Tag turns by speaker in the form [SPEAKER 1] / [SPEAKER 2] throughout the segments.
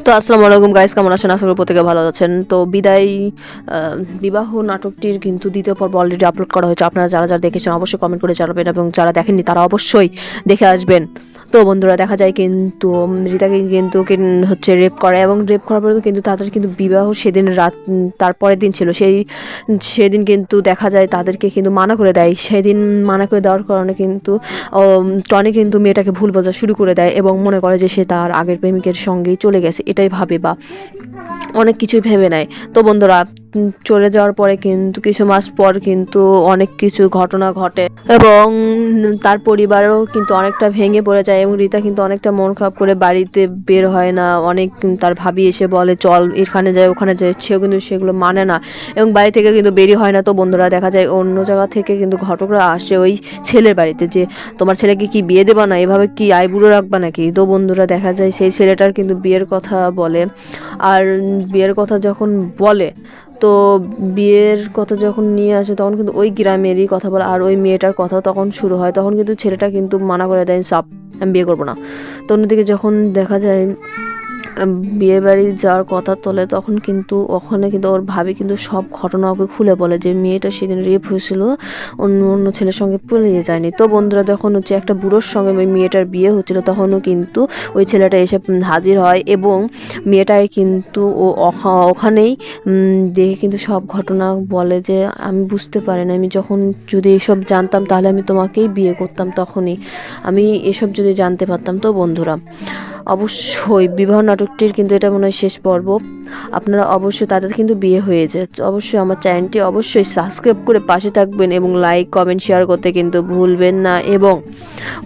[SPEAKER 1] তো আসসালামু আলাইকুম গাইস, কেমন আছেন? আশা করি প্রত্যেকে ভালো আছেন। তো বিবাহ নাটকটির কিন্তু দ্বিতীয় পর্ব অলরেডি আপলোড করা হয়েছে। আপনারা যারা যারা দেখেছেন অবশ্যই কমেন্ট করে জানাবেন, এবং যারা দেখেননি তারা অবশ্যই দেখে আসবেন। তো বন্ধুরা, দেখা যায় কিন্তু রিতাকে কিন্তু হচ্ছে রেপ করে, এবং রেপ করার পরে কিন্তু তাদের কিন্তু বিবাহ সেদিন রাত, তারপরের দিন ছিল। সেদিন কিন্তু দেখা যায় তাদেরকে কিন্তু মানা করে দেয়। সেদিন মানা করে দেওয়ার কারণে কিন্তু টনি কিন্তু মেয়েটাকে ভুল বোঝা শুরু করে দেয় এবং মনে করে যে সে তার আগের প্রেমিকের সঙ্গেই চলে গেছে, এটাই ভাবে বা অনেক কিছুই ভেবে নেয়। তো বন্ধুরা, চলে যাওয়ার পরে কিন্তু কিছু মাস পর কিন্তু অনেক কিছু ঘটনা ঘটে, এবং তার পরিবারও কিন্তু অনেকটা ভেঙে পড়ে যায়, এবং রিতা কিন্তু অনেকটা মন খারাপ করে বাড়িতে বের হয় না। অনেক তার ভাবি এসে বলে চল এখানে যায় ওখানে যায়, সেও কিন্তু সেগুলো মানে না, এবং বাড়ি থেকে কিন্তু বেরিয়ে হয় না। তো বন্ধুরা, দেখা যায় অন্য জায়গা থেকে কিন্তু ঘটকরা আসে ওই ছেলের বাড়িতে, যে তোমার ছেলেকে কি বিয়ে দেবা না, এভাবে কি আইবুড়ো রাখবা নাকি। তো বন্ধুরা, দেখা যায় সেই ছেলেটার কিন্তু বিয়ের কথা বলে। আর বিয়ের কথা যখন বলে, তো বিয়ের কথা যখন নিয়ে আসে তখন কিন্তু ওই গ্রামেরই কথা বলে, আর ওই মেয়েটার কথা তখন শুরু হয়। তখন কিন্তু ছেলেটা কিন্তু মানা করে দেয়, সাপ আমি বিয়ে করবো না। তো অন্যদিকে যখন দেখা যায় বিয়ে বাড়ি যাওয়ার কথা তোলে, তখন কিন্তু ওখানে কিন্তু ওর ভাবি কিন্তু সব ঘটনা ওকে খুলে বলে যে মেয়েটা সেদিন রেপ হয়েছিল, অন্য অন্য ছেলের সঙ্গে পালিয়ে যায়নি। তো বন্ধুরা, যখন হচ্ছে একটা বুড়োর সঙ্গে ওই মেয়েটার বিয়ে হচ্ছিল, তখনও কিন্তু ওই ছেলেটা এসে হাজির হয়, এবং মেয়েটাকে কিন্তু ও ওখানেই দেখে কিন্তু সব ঘটনা বলে যে আমি বুঝতে পারি না, আমি যখন যদি এসব জানতাম তাহলে আমি তোমাকেই বিয়ে করতাম, তখনই আমি এসব যদি জানতে পারতাম। তো বন্ধুরা, অবশ্যই বিবাহ নাটকটির কিন্তু এটা মনে হয় শেষ পর্ব। আপনারা অবশ্যই, তাদের কিন্তু বিয়ে হয়ে যায়। অবশ্যই আমার চ্যানেলটি অবশ্যই সাবস্ক্রাইব করে পাশে থাকবেন, এবং লাইক কমেন্ট শেয়ার করতে কিন্তু ভুলবেন না, এবং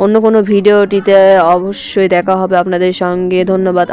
[SPEAKER 1] অন্য কোনো ভিডিওটিতে অবশ্যই দেখা হবে আপনাদের সঙ্গে। ধন্যবাদ।